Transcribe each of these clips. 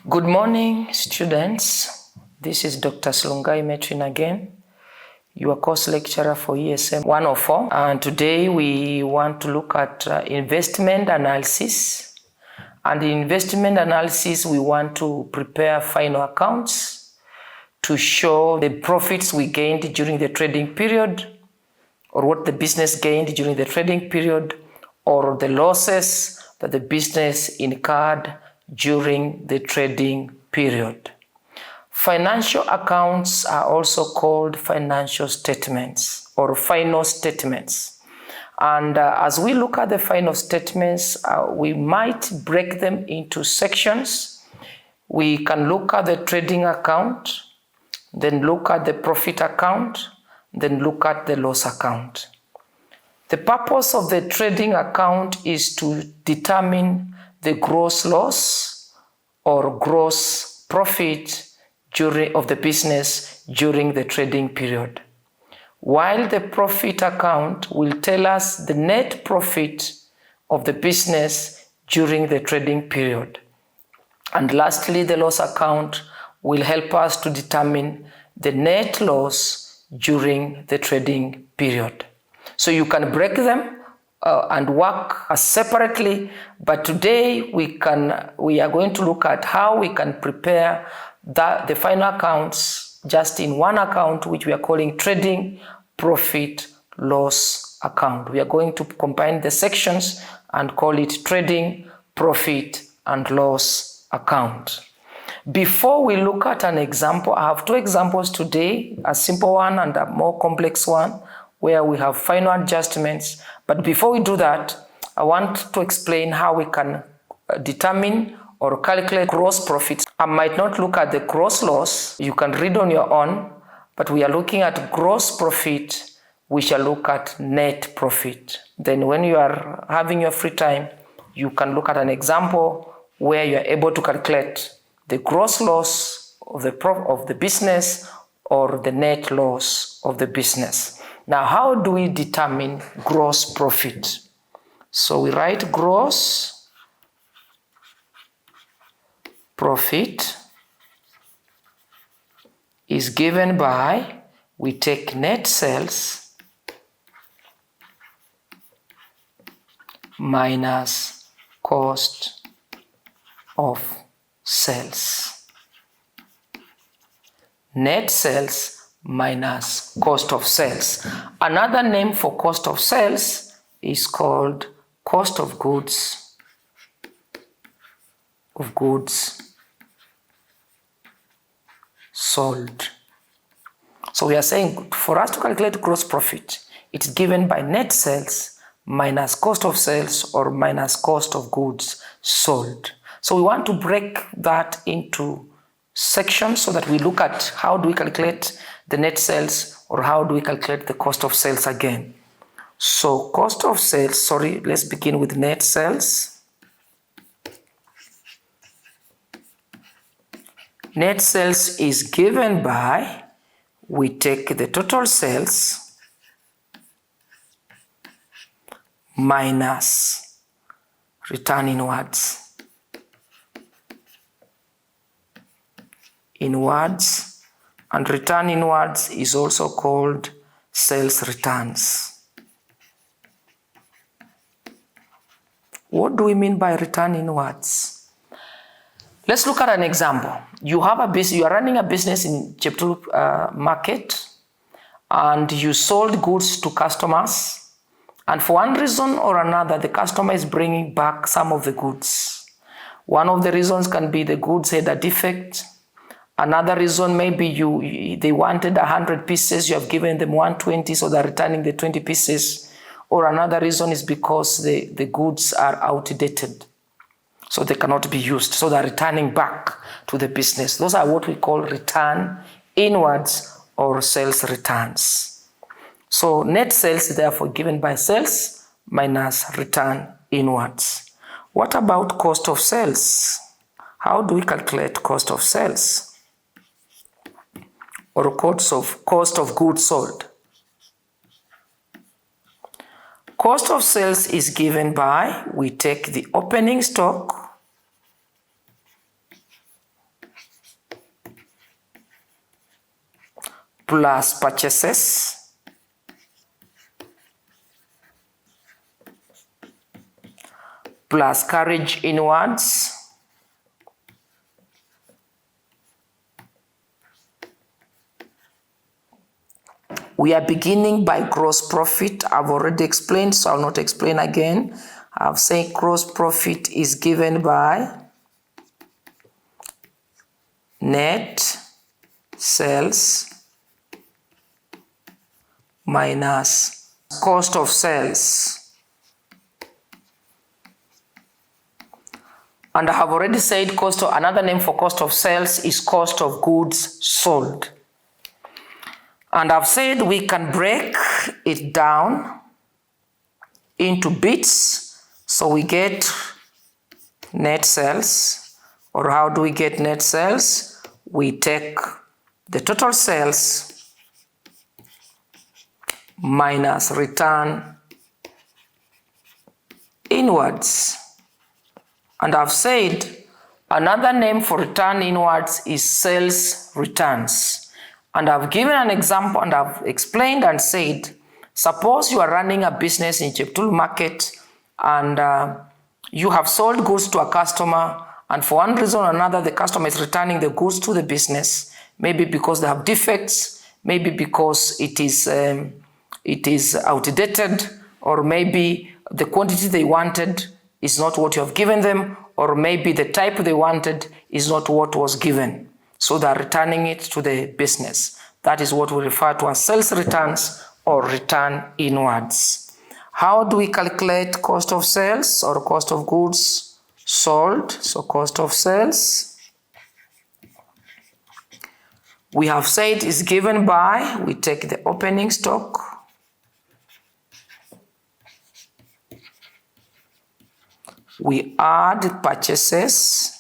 Good morning, students. This is Dr. Slungai Metrin again, your course lecturer for ESM 104. And today we want to look at investment analysis. And in investment analysis, we want to prepare final accounts to show the profits we gained during the trading period, or what the business gained during the trading period, or the losses that the business incurred during the trading period. Financial accounts are also called financial statements or final statements. And as we look at the final statements, we might break them into sections. We can look at the trading account, then look at the profit account, then look at the loss account. The purpose of the trading account is to determine the gross loss or gross profit of the business during the trading period, while the profit account will tell us the net profit of the business during the trading period. And lastly, the loss account will help us to determine the net loss during the trading period. So you can break them and work separately, but today we are going to look at how we can prepare the final accounts just in one account, which we are calling trading profit loss account. We are going to combine the sections and call it trading profit and loss account. Before we look at an example, I have two examples today, a simple one and a more complex one, where we have final adjustments. But before we do that, I want to explain how we can determine or calculate gross profits. I might not look at the gross loss. You can read on your own, but we are looking at gross profit. We shall look at net profit. Then when you are having your free time, you can look at an example where you are able to calculate the gross loss of the business or the net loss of the business. Now, how do we determine gross profit? So we write gross profit is given by, we take net sales minus cost of sales. Net sales minus cost of sales. Another name for cost of sales is called cost of goods sold. So we are saying for us to calculate gross profit, it's given by net sales minus cost of sales or minus cost of goods sold. So we want to break that into sections so that we look at how do we calculate the net sales or how do we calculate the cost of sales again. So cost of sales, let's begin with net sales. Net sales is given by, we take the total sales minus return inwards. And return inwards is also called sales returns. What do we mean by return inwards? Let's look at an example. You are running a business in Cheptulu market, and you sold goods to customers, and for one reason or another, the customer is bringing back some of the goods. One of the reasons can be the goods had a defect. Another reason may be they wanted 100 pieces, you have given them 120, so they're returning the 20 pieces. Or another reason is because the goods are outdated, so they cannot be used, so they're returning back to the business. Those are what we call return inwards or sales returns. So net sales is therefore given by sales minus return inwards. What about cost of sales? How do we calculate cost of sales? Or cost of goods sold. Cost of sales is given by, we take the opening stock plus purchases plus carriage inwards we are beginning by gross profit. I've already explained, so I'll not explain again. I've said gross profit is given by net sales minus cost of sales. And I have already said another name for cost of sales is cost of goods sold. And I've said we can break it down into bits. So we get net sales. Or how do we get net sales? We take the total sales minus return inwards. And I've said another name for return inwards is sales returns. And I've given an example and I've explained and said, suppose you are running a business in Cheptul market and you have sold goods to a customer, and for one reason or another, the customer is returning the goods to the business, maybe because they have defects, maybe because it is outdated, or maybe the quantity they wanted is not what you have given them, or maybe the type they wanted is not what was given. So they are returning it to the business. That is what we refer to as sales returns or return inwards. How do we calculate cost of sales or cost of goods sold? So cost of sales, we have said is given by, we take the opening stock we add purchases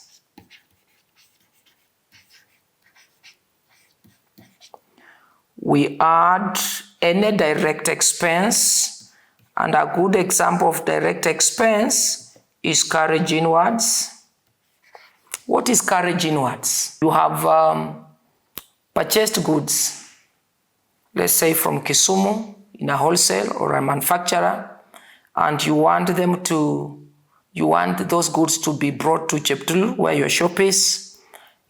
we add any direct expense, and a good example of direct expense is carriage inwards. What is carriage inwards? You have purchased goods, let's say from Kisumu in a wholesale or a manufacturer, and you want those goods to be brought to Cheptul where your shop is.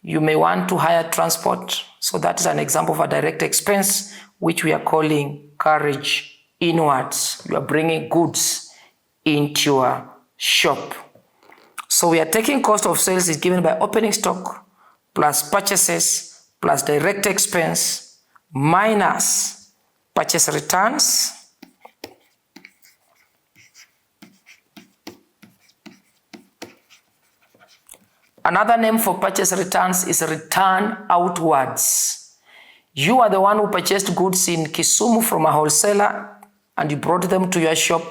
You may want to hire transport. So that is an example of a direct expense, which we are calling carriage inwards. You are bringing goods into your shop. So we are taking cost of sales is given by opening stock plus purchases plus direct expense minus purchase returns Another name for purchase returns is return outwards. You are the one who purchased goods in Kisumu from a wholesaler and you brought them to your shop.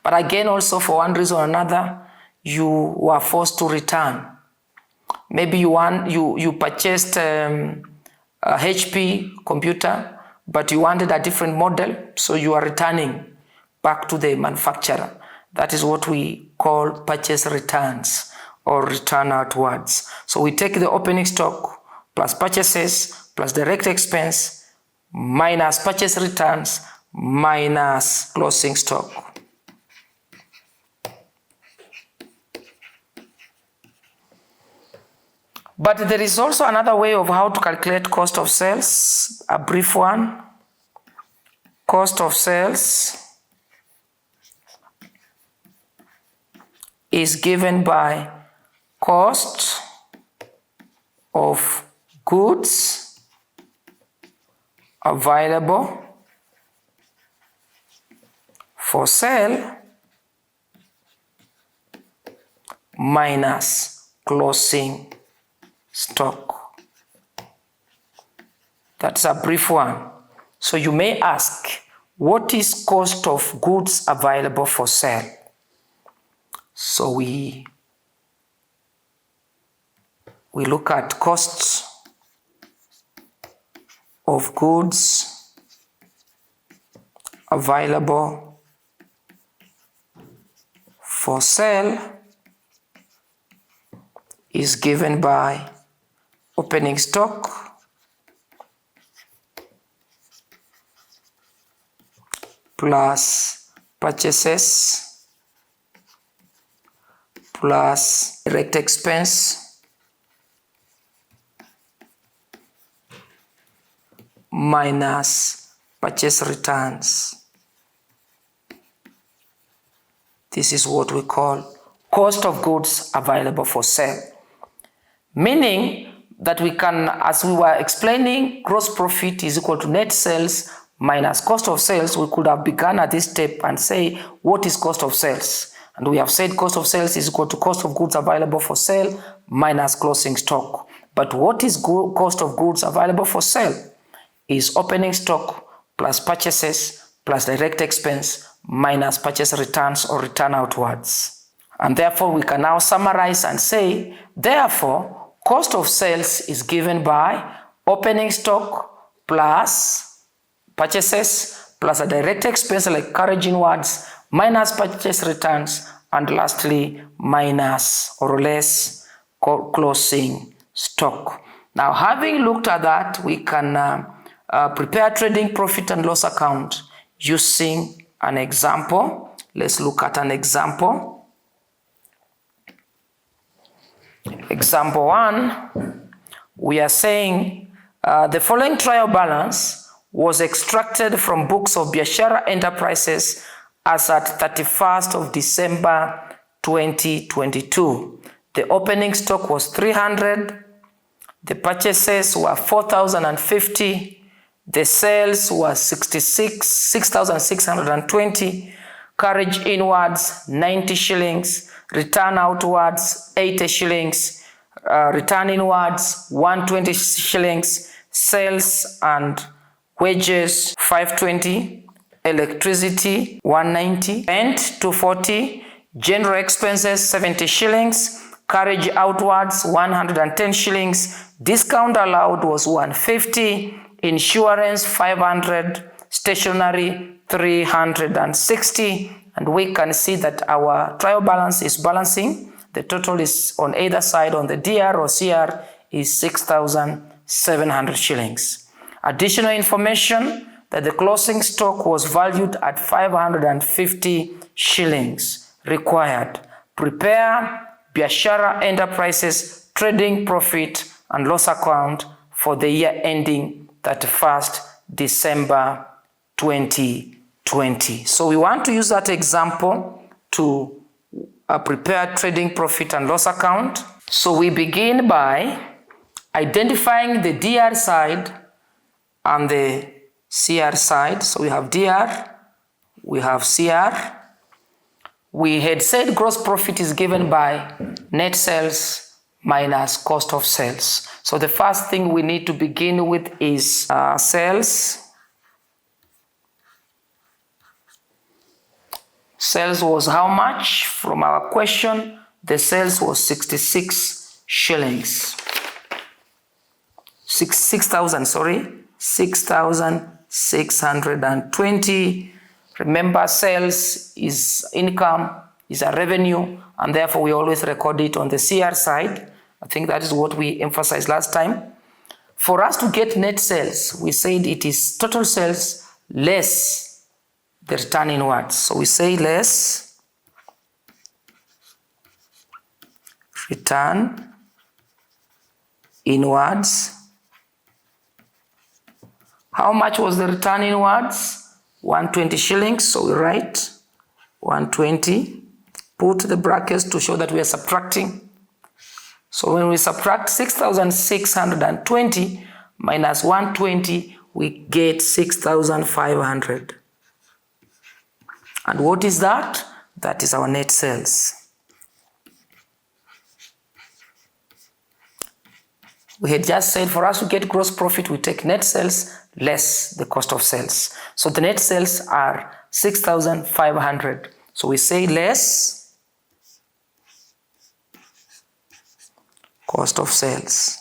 But again, also for one reason or another, you were forced to return. Maybe you purchased a HP computer, but you wanted a different model, so you are returning back to the manufacturer. That is what we call purchase returns or return outwards. So we take the opening stock plus purchases plus direct expense minus purchase returns minus closing stock. But there is also another way of how to calculate cost of sales, a brief one. Cost of sales is given by cost of goods available for sale minus closing stock. That's a brief one. So you may ask, what is cost of goods available for sale? So we look at costs of goods available for sale is given by opening stock plus purchases plus direct expense minus purchase returns. This is what we call cost of goods available for sale. Meaning that we can, as we were explaining, gross profit is equal to net sales minus cost of sales. We could have begun at this step and say, what is cost of sales? And we have said cost of sales is equal to cost of goods available for sale minus closing stock. But what is cost of goods available for sale? Is opening stock plus purchases plus direct expense minus purchase returns or return outwards. And therefore we can now summarize and say, therefore, cost of sales is given by opening stock plus purchases plus a direct expense like carriage inwards minus purchase returns, and lastly minus or less closing stock. Now, having looked at that, we can prepare trading profit and loss account using an example. Let's look at an example. Example 1, we are saying the following trial balance was extracted from books of Biashara Enterprises as at 31st of December 2022. The opening stock was 300, the purchases were 4,050, the sales were 6,620, carriage inwards 90 shillings, return outwards 80 shillings, return inwards 120 shillings, sales and wages 520, electricity 190, rent 240, general expenses 70 shillings, carriage outwards 110 shillings, discount allowed was 150, insurance 500, stationery 360, and we can see that our trial balance is balancing. The total is on either side, on the DR or CR, is 6,700 shillings. Additional information that the closing stock was valued at 550 shillings required. Prepare Biashara Enterprises trading profit and loss account for the year ending 31st December 2020. So we want to use that example to prepare trading profit and loss account. So we begin by identifying the DR side and the CR side. So we have DR, we have CR. We had said gross profit is given by net sales minus cost of sales. So the first thing we need to begin with is sales. Sales was how much? From our question, the sales was 66 shillings. 6,620. Remember, sales is income, is a revenue, and therefore we always record it on the CR side. I think that is what we emphasized last time. For us to get net sales, we said it is total sales less the return inwards. So we say less return inwards. How much was the return inwards? 120 shillings. So we write 120. Put the brackets to show that we are subtracting. So when we subtract 6,620 minus 120, we get 6,500. And what is that? That is our net sales. We had just said for us to get gross profit, we take net sales less the cost of sales. So the net sales are 6,500. So we say less cost of sales.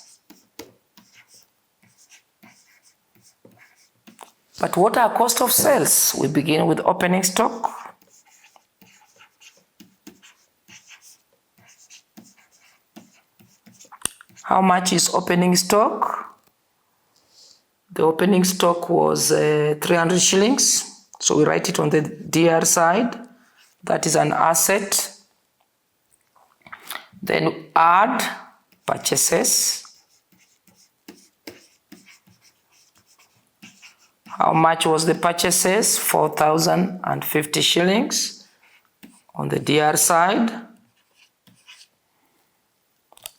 But what are cost of sales? We begin with opening stock. How much is opening stock? The opening stock was 300 shillings. So we write it on the DR side. That is an asset. Then add purchases. How much was the purchases? 4,050 shillings on the DR side.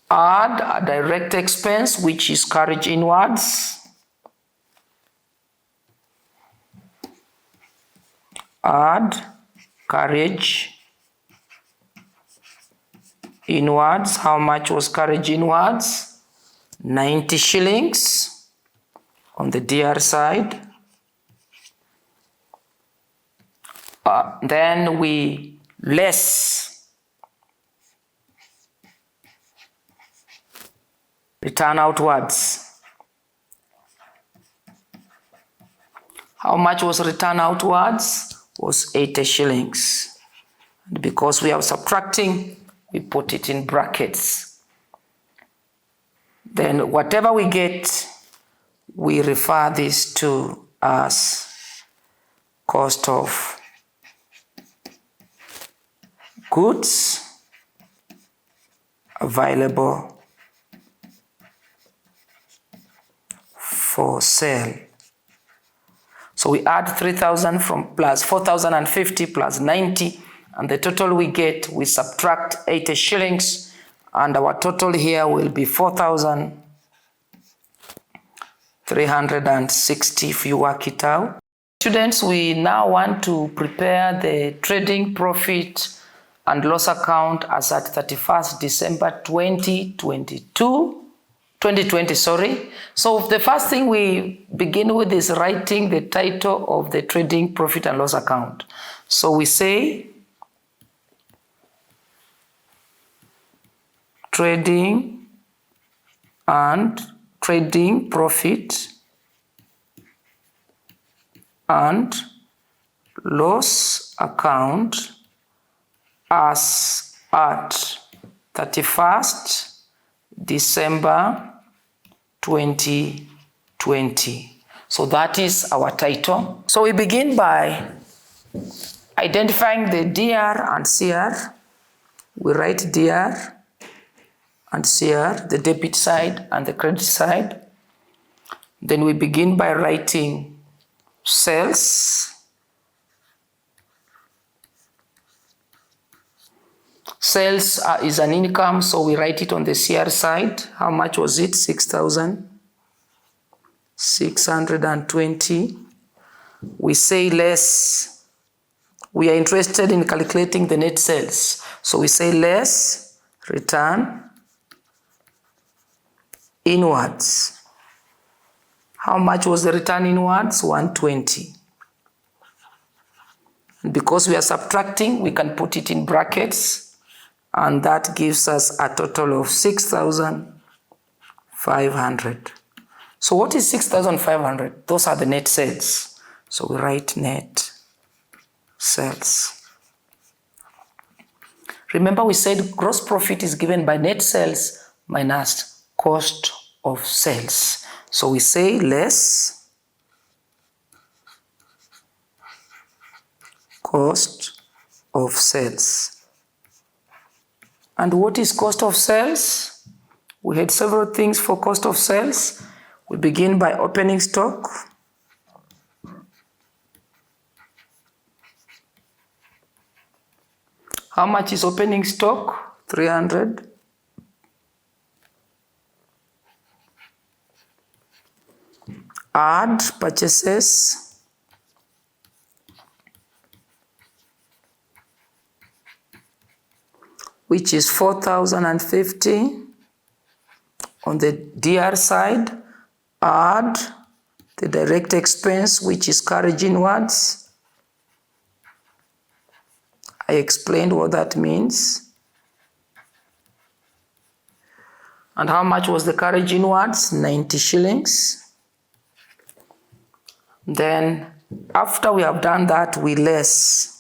Add a direct expense, which is carriage inwards. Add carriage inwards. How much was carriage inwards? 90 shillings on the DR side. Then we less return outwards. How much was return outwards? Was 80 shillings. And because we are subtracting, we put it in brackets. Then whatever we get, we refer this to as cost of goods available for sale. So we add 3,000 from plus 4,050 plus 90, and the total we get, we subtract 80 shillings, and our total here will be 4,360 if you work it out. Students, we now want to prepare the trading profit and loss account as at 31st December 2020. So the first thing we begin with is writing the title of the trading profit and loss account. So we say trading profit and loss account as at 31st December 2020. So that is our title. So we begin by identifying the DR and CR. We write DR and CR, the debit side and the credit side. Then we begin by writing sales. Sales is an income, so we write it on the CR side. How much was it? 6,620. We say less. We are interested in calculating the net sales. So we say less return inwards. How much was the return inwards? 120. And because we are subtracting, we can put it in brackets. And that gives us a total of 6,500. So what is 6,500? Those are the net sales. So we write net sales. Remember we said gross profit is given by net sales minus cost of sales. So we say less cost of sales. And what is cost of sales? We had several things for cost of sales. We begin by opening stock. How much is opening stock? 300. Add purchases. Which is 4,050 on the DR side. Add the direct expense, which is carriage inwards. I explained what that means. And how much was the carriage inwards? 90 shillings. Then after we have done that, we less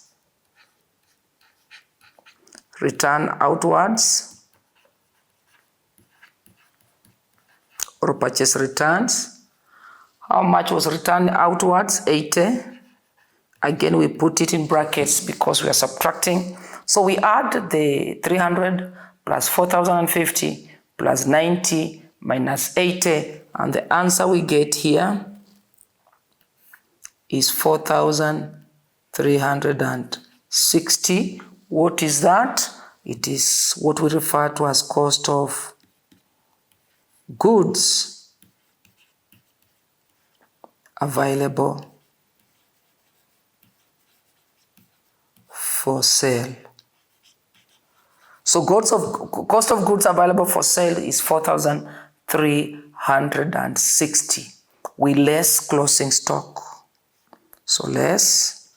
return outwards or purchase returns. How much was returned outwards? 80. Again, we put it in brackets because we are subtracting. So we add the 300 plus 4,050 plus 90 minus 80, and the answer we get here is 4,360. What is that? It is what we refer to as cost of goods available for sale. So cost of goods available for sale is 4,360. We less closing stock. So less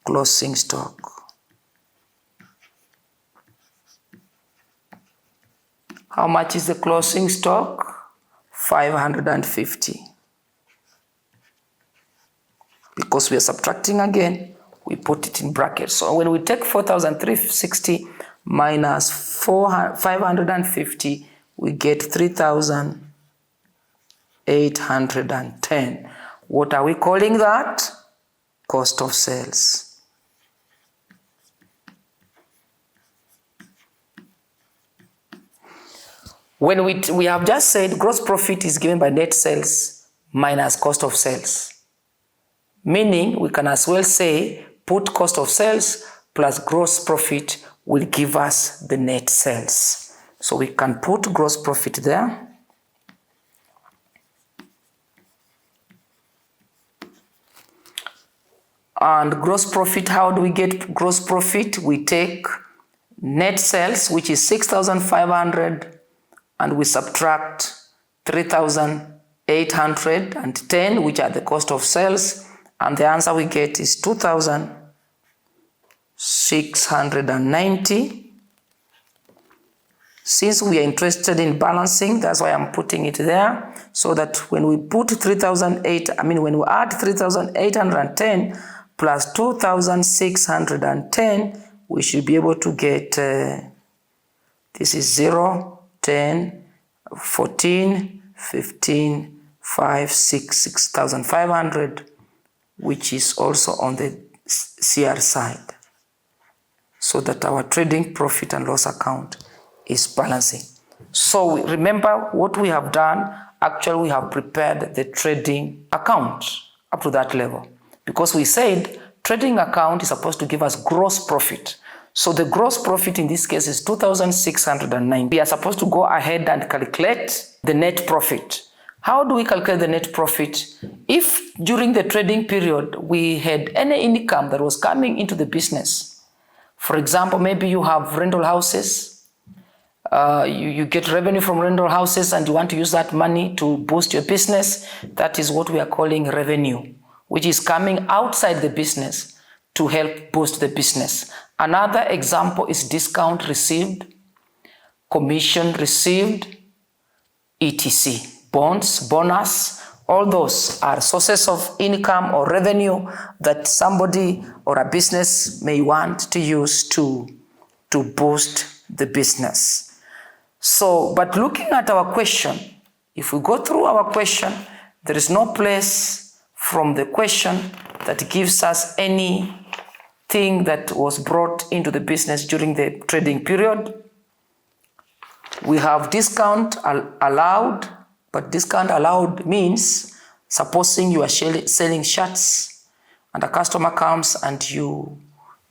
closing stock. How much is the closing stock? 550. Because we are subtracting again, we put it in brackets. So when we take 4,360 minus 550, we get 3,810. What are we calling that? Cost of sales. When we have just said gross profit is given by net sales minus cost of sales. Meaning we can as well say put cost of sales plus gross profit will give us the net sales. So we can put gross profit there. And gross profit, how do we get gross profit? We take net sales, which is 6,500, and we subtract 3,810, which are the cost of sales, and the answer we get is 2,690. Since we are interested in balancing, that's why I'm putting it there, so that when we put when we add 3,810 plus 2,610, we should be able to get, this is 0, 10, 14, 15, 5, 6, 6,500, which is also on the CR side, so that our trading profit and loss account is balancing. So remember what we have done. Actually, we have prepared the trading account up to that level, because we said trading account is supposed to give us gross profit. So the gross profit in this case is 2,690. We are supposed to go ahead and calculate the net profit. How do we calculate the net profit? If during the trading period we had any income that was coming into the business, for example, maybe you have rental houses, you get revenue from rental houses and you want to use that money to boost your business, that is what we are calling revenue, which is coming outside the business to help boost the business. Another example is discount received, commission received, etc. Bonds, bonus, all those are sources of income or revenue that somebody or a business may want to use to boost the business. So, but looking at our question, if we go through our question, there is no place from the question that gives us anything that was brought into the business during the trading period. We have discount allowed, but discount allowed means supposing you are selling shirts and a customer comes and you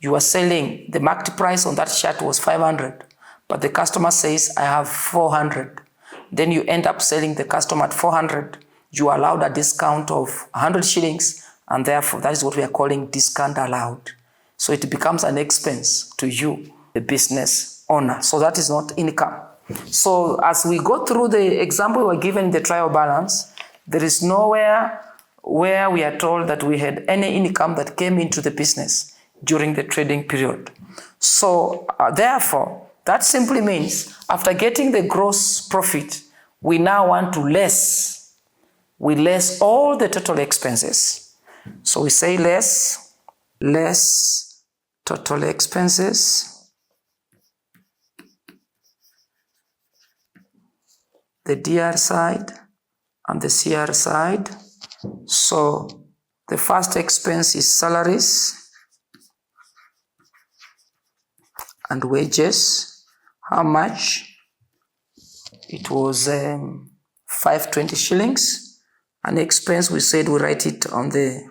are selling, the market price on that shirt was 500, but the customer says, I have 400. Then you end up selling the customer at 400. You allowed a discount of 100 shillings, and therefore that is what we are calling discount allowed. So it becomes an expense to you, the business owner. So that is not income. So as we go through the example we were given in the trial balance, there is nowhere where we are told that we had any income that came into the business during the trading period. So therefore, that simply means after getting the gross profit, we now want to less all the total expenses. So we say less total expenses, the DR side and the CR side. So The first expense is salaries and wages. How much? It was 520 shillings. An expense, we said we write it on the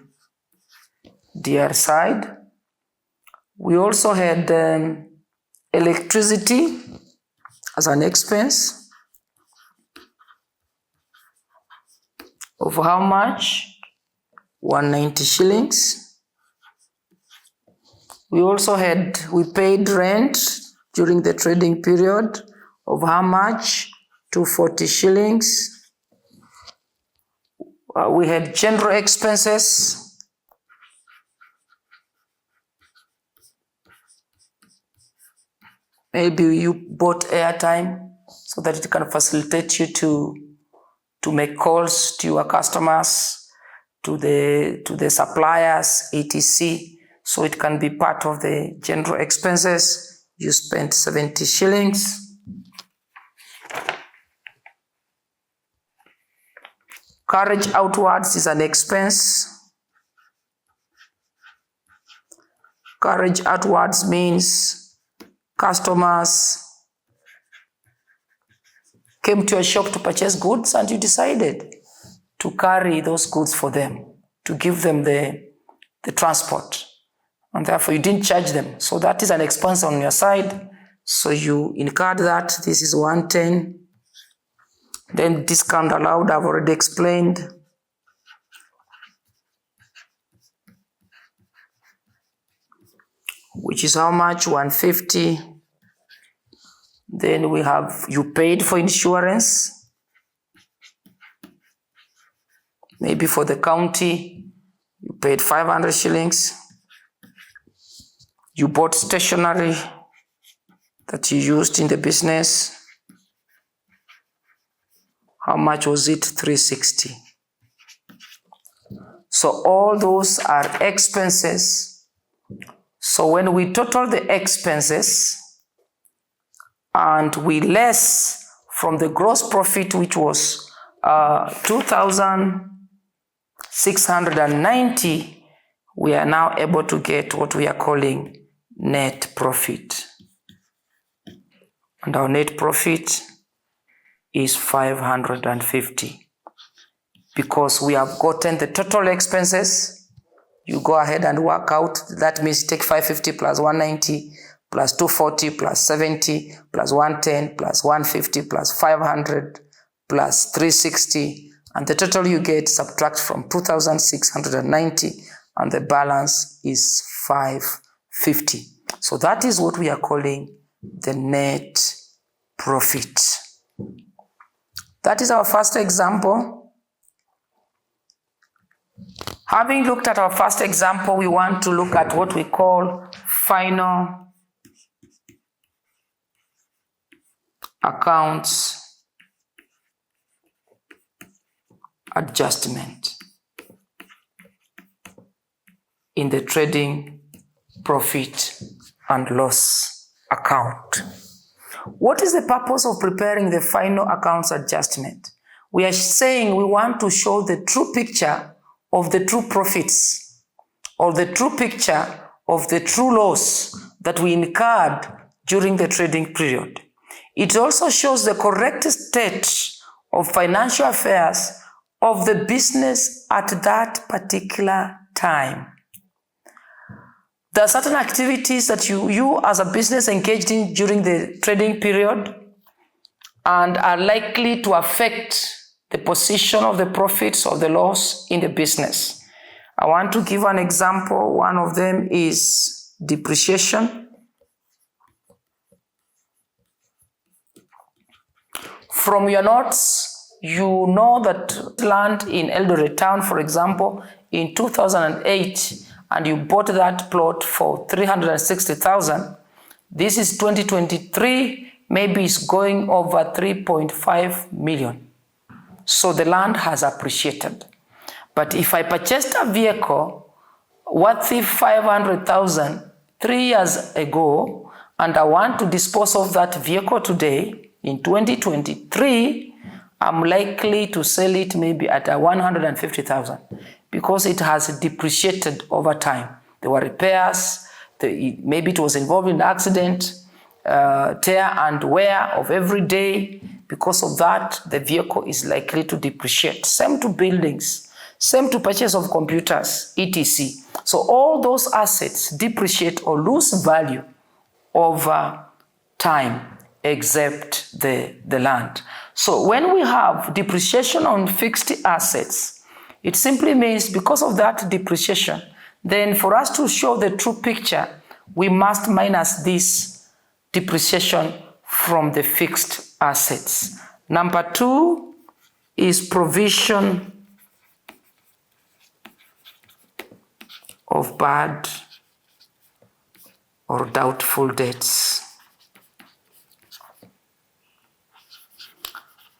DR side. We also had electricity as an expense of how much? 190 shillings. We paid rent during the trading period of how much? 240 shillings. We had general expenses. Maybe you bought airtime so that it can facilitate you to make calls to your customers, to the suppliers, etc. So it can be part of the general expenses. You spent 70 shillings. Carriage outwards is an expense. Carriage outwards means customers came to a shop to purchase goods and you decided to carry those goods for them, to give them the transport. And therefore you didn't charge them. So that is an expense on your side. So you incurred that. This is 110. Then discount allowed, I've already explained. Which is how much? 150. Then we have, you paid for insurance. Maybe for the county, you paid 500 shillings. You bought stationery that you used in the business. How much was it? 360. So all those are expenses. So when we total the expenses and we less from the gross profit, which was 2,690, we are now able to get what we are calling net profit. And our net profit is 550 because we have gotten the total expenses. You go ahead and work out. That means take 550 plus 190 plus 240 plus 70 plus 110 plus 150 plus 500 plus 360, and the total you get subtract from 2,690 and the balance is 550. So that is what we are calling the net profit. That is our first example. Having looked at our first example, we want to look at what we call final accounts adjustment in the trading profit and loss account. What is the purpose of preparing the final accounts adjustment? We are saying we want to show the true picture of the true profits or the true picture of the true loss that we incurred during the trading period. It also shows the correct state of financial affairs of the business at that particular time. There are certain activities that you as a business engaged in during the trading period and are likely to affect the position of the profits or the loss in the business. I want to give an example. One of them is depreciation. From your notes, you know that land in Eldoret town, for example, in 2008, and you bought that plot for 360,000. This is 2023, maybe it's going over 3.5 million. So the land has appreciated. But if I purchased a vehicle worth 500,000 3 years ago, and I want to dispose of that vehicle today, in 2023, I'm likely to sell it maybe at 150,000 because it has depreciated over time. There were repairs, maybe it was involved in an accident, tear and wear of every day. Because of that, the vehicle is likely to depreciate. Same to buildings, same to purchase of computers, etc. So all those assets depreciate or lose value over time, except the land. So when we have depreciation on fixed assets, it simply means because of that depreciation, then for us to show the true picture, we must minus this depreciation from the fixed assets. Number 2 is provision of bad or doubtful debts.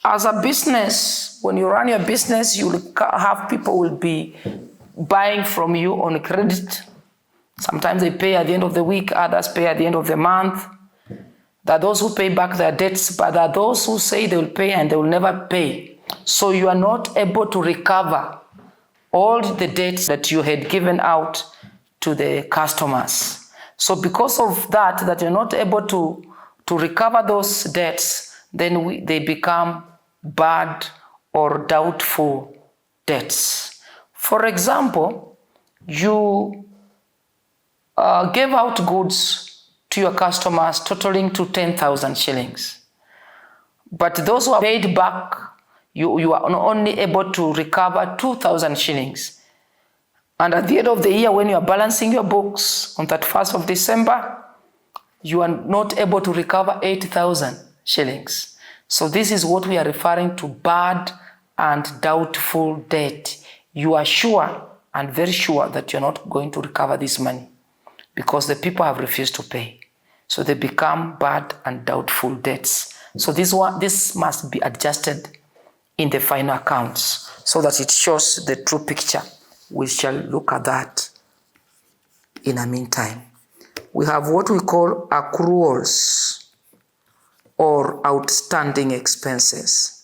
As a business, when you run your business, you will have people will be buying from you on credit. Sometimes they pay at the end of the week, others pay at the end of the month. There are those who pay back their debts, but there are those who say they will pay and they will never pay. So you are not able to recover all the debts that you had given out to the customers. So because of that you're not able to recover those debts, then they become bad or doubtful debts. For example, you gave out goods to your customers totaling to 10,000 shillings. But those who are paid back, you are only able to recover 2,000 shillings. And at the end of the year, when you are balancing your books on 31st of December, you are not able to recover 8,000 shillings. So this is what we are referring to bad and doubtful debt. You are sure and very sure that you're not going to recover this money because the people have refused to pay. So they become bad and doubtful debts. So this must be adjusted in the final accounts so that it shows the true picture. We shall look at that in the meantime. We have what we call accruals or outstanding expenses.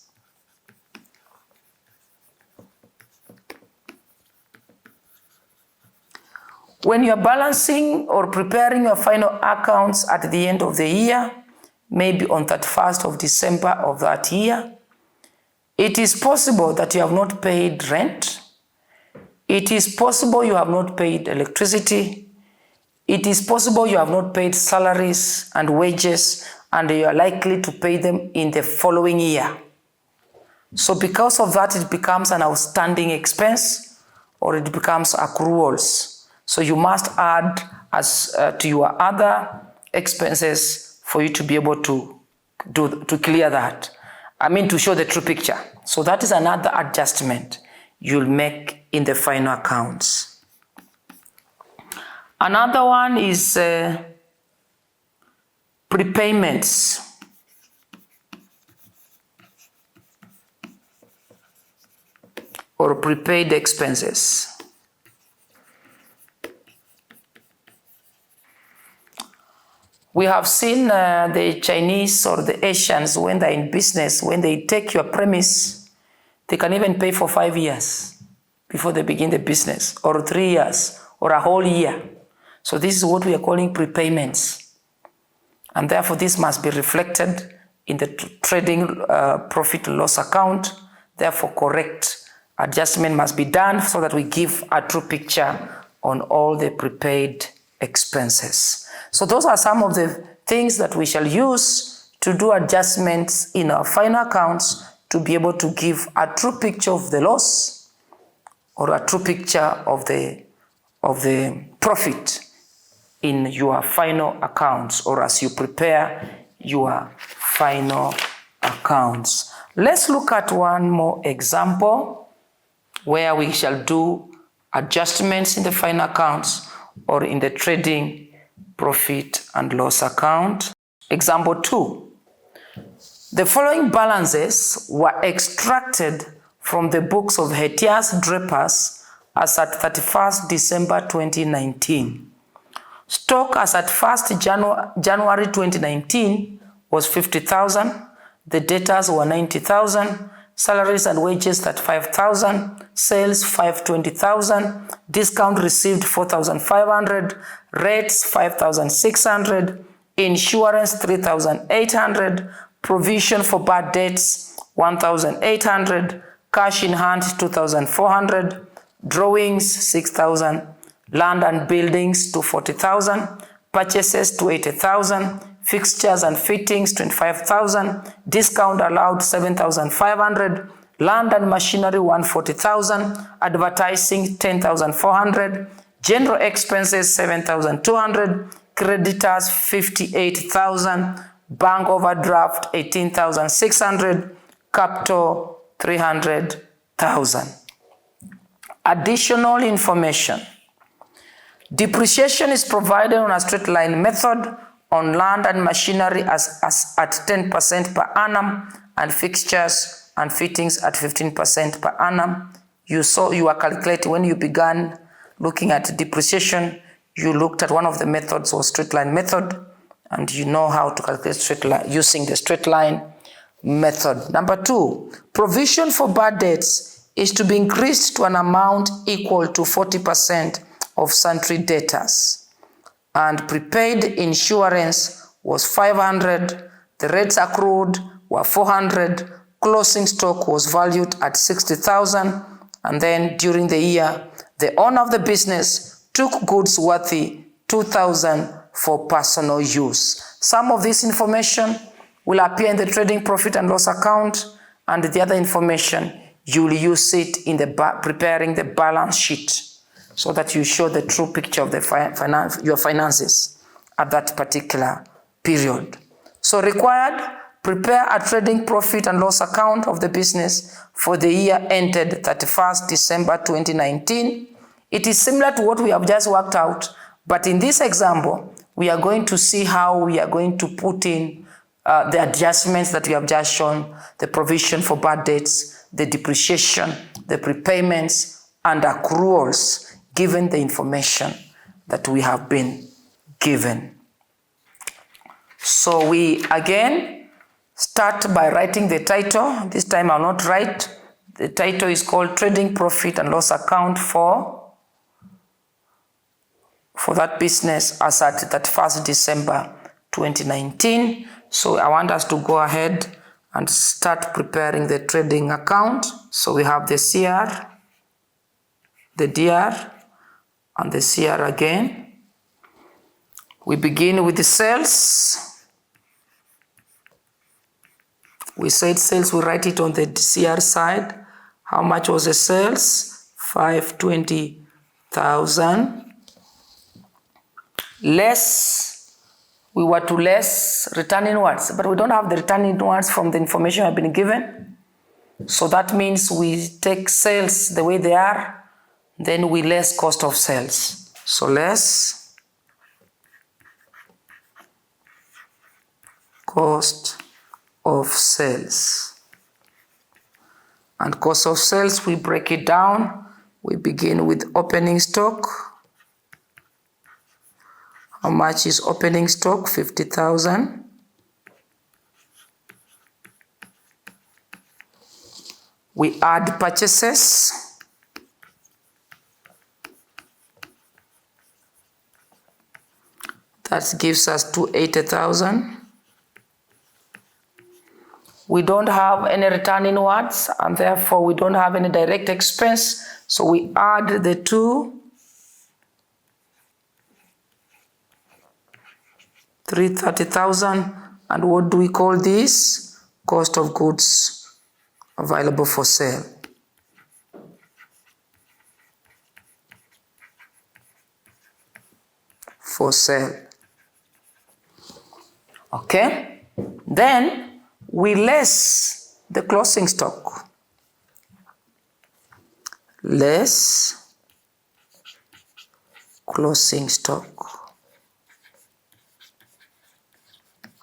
When you are balancing or preparing your final accounts at the end of the year, maybe on 31st of December of that year, it is possible that you have not paid rent. It is possible you have not paid electricity. It is possible you have not paid salaries and wages, and you are likely to pay them in the following year. So because of that, it becomes an outstanding expense or it becomes accruals. So you must add to your other expenses for you to be able to clear that. To show the true picture. So that is another adjustment you'll make in the final accounts. Another one is prepayments. Or prepaid expenses. We have seen the Chinese or the Asians, when they're in business, when they take your premise, they can even pay for 5 years before they begin the business, or 3 years, or a whole year. So this is what we are calling prepayments. And therefore this must be reflected in the trading profit and loss account. Therefore correct adjustment must be done so that we give a true picture on all the prepaid expenses. So those are some of the things that we shall use to do adjustments in our final accounts to be able to give a true picture of the loss or a true picture of the profit in your final accounts or as you prepare your final accounts. Let's look at one more example where we shall do adjustments in the final accounts or in the trading profit and loss account. Example 2. The following balances were extracted from the books of Hetias Drapers as at 31st December 2019. Stock as at 1st January 2019 was 50,000. The debtors were 90,000. salaries and wages 35,000, sales 520,000, discount received 4,500, rates 5,600, insurance 3,800, provision for bad debts 1,800, cash in hand 2,400, drawings 6,000, land and buildings to 40,000, purchases to 80,000, fixtures and fittings 25,000, discount allowed 7,500, land and machinery 140,000, advertising 10,400, general expenses 7,200, creditors 58,000, bank overdraft 18,600, capital 300,000. Additional information. Depreciation is provided on a straight line method on land and machinery as at 10% per annum, and fixtures and fittings at 15% per annum. You are calculating when you began looking at depreciation, you looked at one of the methods or straight line method, and you know how to calculate straight line using the straight line method. Number 2, provision for bad debts is to be increased to an amount equal to 40% of sundry debtors, and prepaid insurance was 500, the rates accrued were 400, closing stock was valued at 60,000, and then during the year, the owner of the business took goods worthy 2,000 for personal use. Some of this information will appear in the trading profit and loss account, and the other information, you will use it in the preparing the balance sheet, so that you show the true picture of the your finances at that particular period. So required, prepare a trading profit and loss account of the business for the year ended 31st December 2019. It is similar to what we have just worked out, but in this example, we are going to see how we are going to put in the adjustments that we have just shown, the provision for bad debts, the depreciation, the prepayments, and accruals, given the information that we have been given. So we again start by writing the title. This time I'll not write. The title is called Trading Profit and Loss Account for that business as at 31st December 2019. So I want us to go ahead and start preparing the trading account. So we have the CR, the DR, and the CR again. We begin with the sales. We said sales, we write it on the CR side. How much was the sales? 520,000. Less, we were to less return inwards, but we don't have the return inwards from the information I've been given. So that means we take sales the way they are, then we less cost of sales. So less cost of sales. And cost of sales, we break it down. We begin with opening stock. How much is opening stock? 50,000. We add purchases. That gives us 280,000. We don't have any return inwards, and therefore we don't have any direct expense. So we add the two, 330,000, and what do we call this? Cost of goods available for sale. For sale. Okay? Then we less the closing stock. Less closing stock.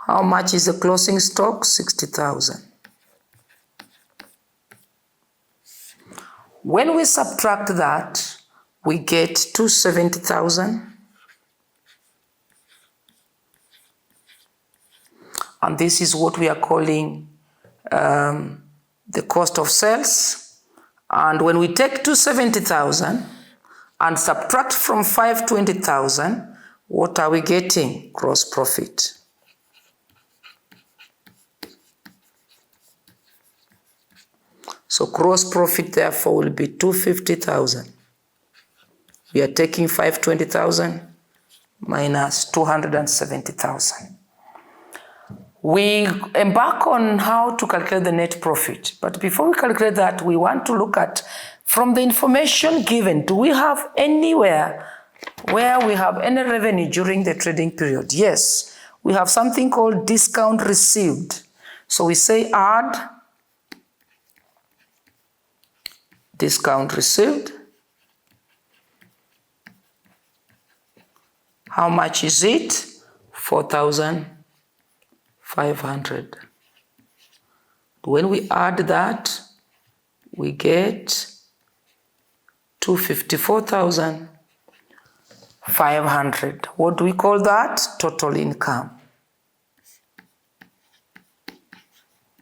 How much is the closing stock? 60,000. When we subtract that, we get 270,000. And this is what we are calling the the cost of sales. And when we take 270,000 and subtract from 520,000, what are we getting? Gross profit. So gross profit therefore will be 250,000. We are taking 520,000 minus 270,000. We embark on how to calculate the net profit. But before we calculate that, we want to look at, from the information given, do we have anywhere where we have any revenue during the trading period? Yes, we have something called discount received. So we say add discount received. How much is it? 4,500. When we add that, we get 254,500. What do we call that? Total income.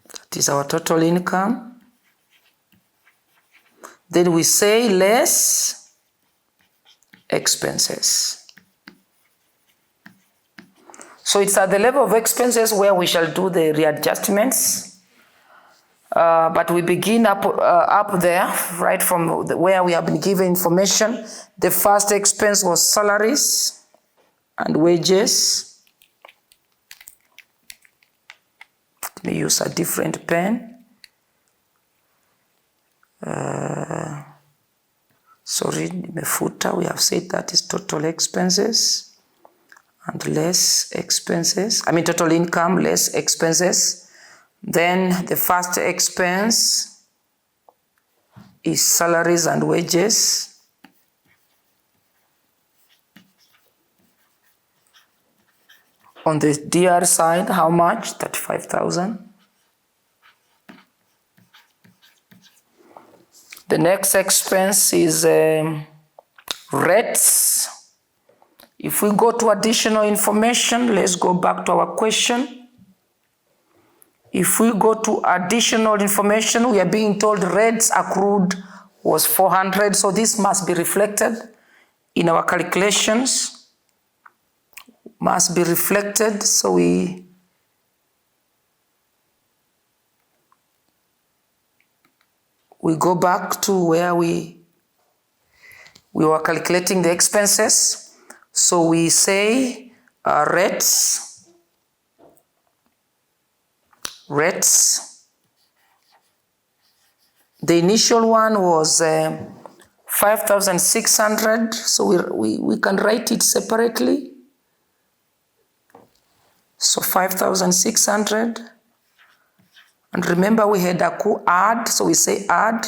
That is our total income. Then we say less expenses. So it's at the level of expenses where we shall do the readjustments. But we begin up there, right from where we have been given information. The first expense was salaries and wages. Let me use a different pen. Sorry, mefuta, we have said that is total expenses and less expenses. I mean total income, less expenses. Then the first expense is salaries and wages. On the DR side, how much? 35,000. The next expense is rates. If we go to additional information, let's go back to our question. If we go to additional information, we are being told rates accrued was 400, so this must be reflected in our calculations. Must be reflected, so we go back to where we were calculating the expenses. So we say rates. The initial one was 5,600, so we can write it separately. So 5,600. And remember we had add, so we say add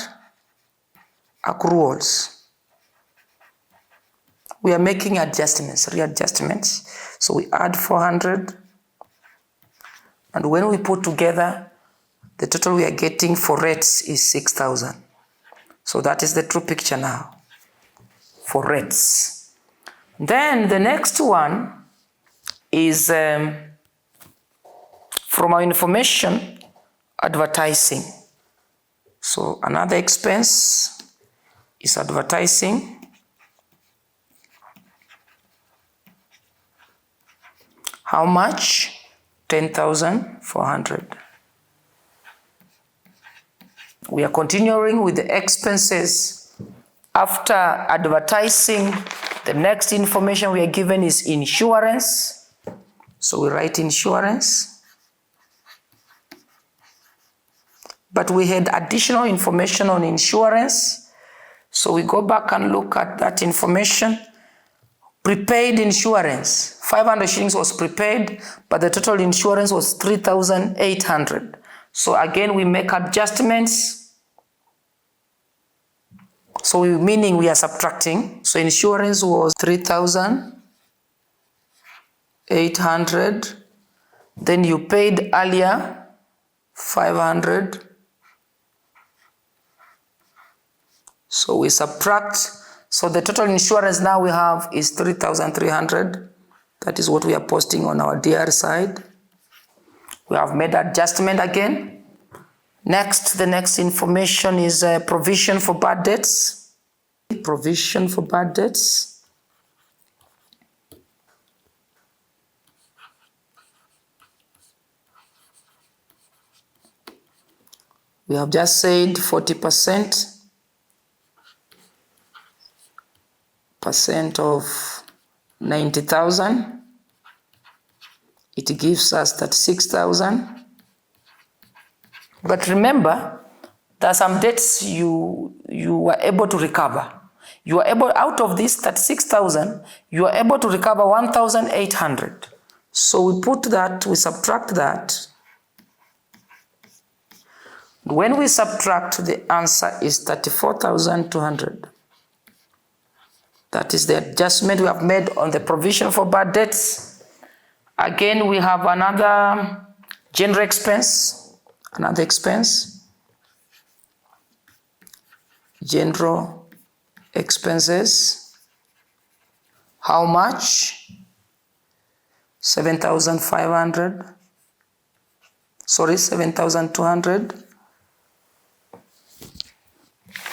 accruals. We are making adjustments, readjustments. So we add 400. And when we put together, the total we are getting for rates is 6,000. So that is the true picture now for rates. Then the next one is from our information, advertising. So another expense is advertising. How much? 10,400. We are continuing with the expenses. After advertising, the next information we are given is insurance. So we write insurance. But we had additional information on insurance. So we go back and look at that information. Prepaid insurance, 500 shillings was prepaid, but the total insurance was 3,800. So again, we make adjustments. So meaning we are subtracting. So insurance was 3,800. Then you paid earlier 500. So we subtract. So the total insurance now we have is 3,300. That is what we are posting on our DR side. We have made adjustment again. Next, the next information is provision for bad debts. Provision for bad debts. We have just said 40% of 90,000. It gives us 36,000. But remember, there are some debts you were able to recover. You are able, out of this 36,000, you are able to recover 1,800. So we put that, we subtract that. When we subtract, the answer is 34,200. That is the adjustment we have made on the provision for bad debts. Again, we have another general expense, another expense. General expenses. How much? 7,500. Sorry, 7,200.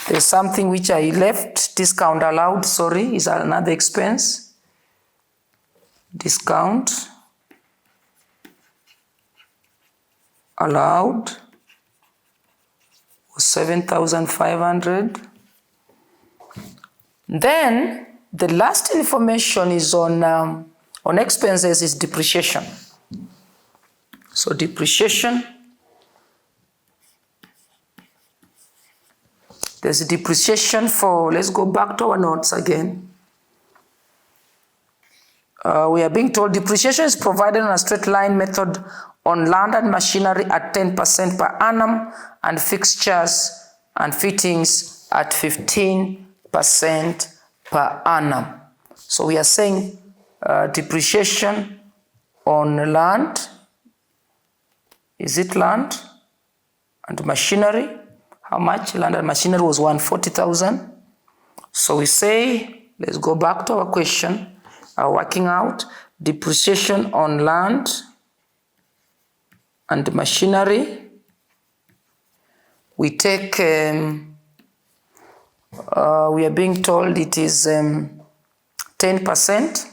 There's something which I left, discount allowed, sorry, is another expense. Discount allowed was 7,500. Then the last information is on expenses is depreciation. So depreciation, there's a depreciation for, let's go back to our notes again. We are being told depreciation is provided on a straight line method on land and machinery at 10% per annum and fixtures and fittings at 15% per annum. So we are saying depreciation on land, is it land and machinery? How much? Land and machinery was 140,000. So we say, let's go back to our question, working out depreciation on land and machinery. We take, we are being told it is 10%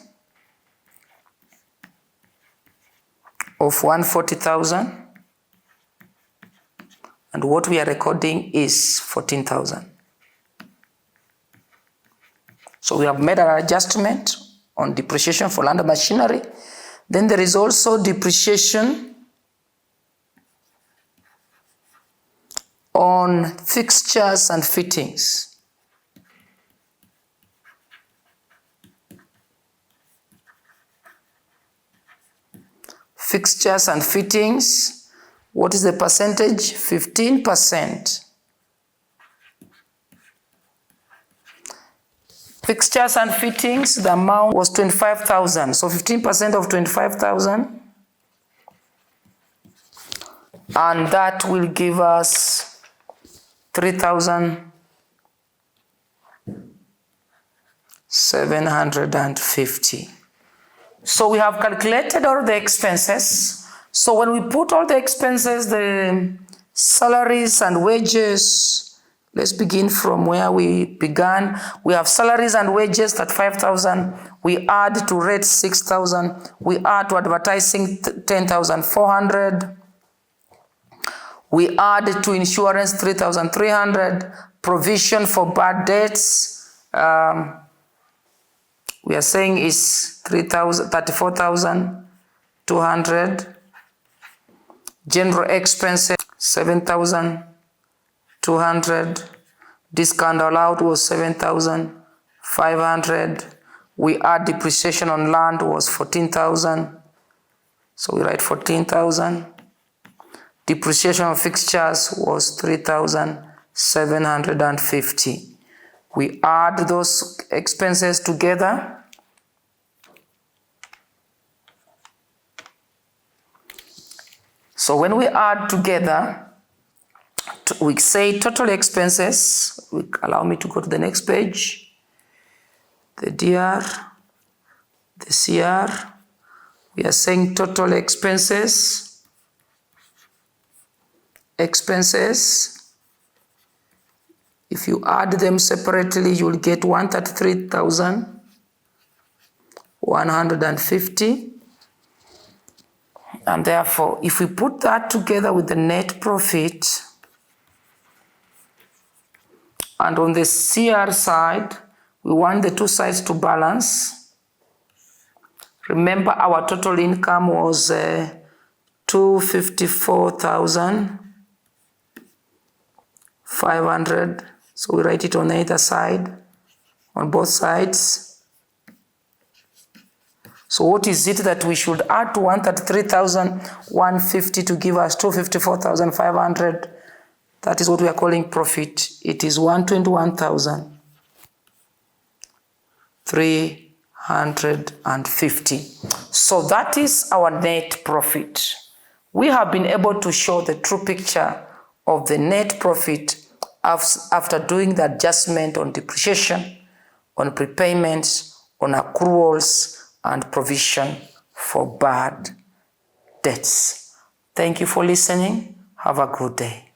of 140,000. And what we are recording is 14,000. So we have made an adjustment on depreciation for land and machinery. Then there is also depreciation on fixtures and fittings. Fixtures and fittings. What is the percentage? 15%. Fixtures and fittings, the amount was 25,000. So 15% of 25,000. And that will give us 3,750. So we have calculated all the expenses. So when we put all the expenses, the salaries and wages, let's begin from where we began. We have salaries and wages at 5,000. We add to rate 6,000. We add to advertising 10,400. We add to insurance 3,300. Provision for bad debts, we are saying is 34,200. General expenses 7,200. Discount allowed was 7,500. We add depreciation on land was 14,000. So we write 14,000. Depreciation of fixtures was 3,750. We add those expenses together. So when we add together, we say total expenses. Allow me to go to the next page. The DR, the CR. We are saying total expenses expenses. If you add them separately, you'll get 133,150. And therefore, if we put that together with the net profit, and on the CR side, we want the two sides to balance. Remember, our total income was 254,500. So we write it on either side, on both sides. So what is it that we should add to 133,150 to give us 254,500? That is what we are calling profit. It is 121,350. So that is our net profit. We have been able to show the true picture of the net profit after doing the adjustment on depreciation, on prepayments, on accruals, and provision for bad debts. Thank you for listening. Have a good day.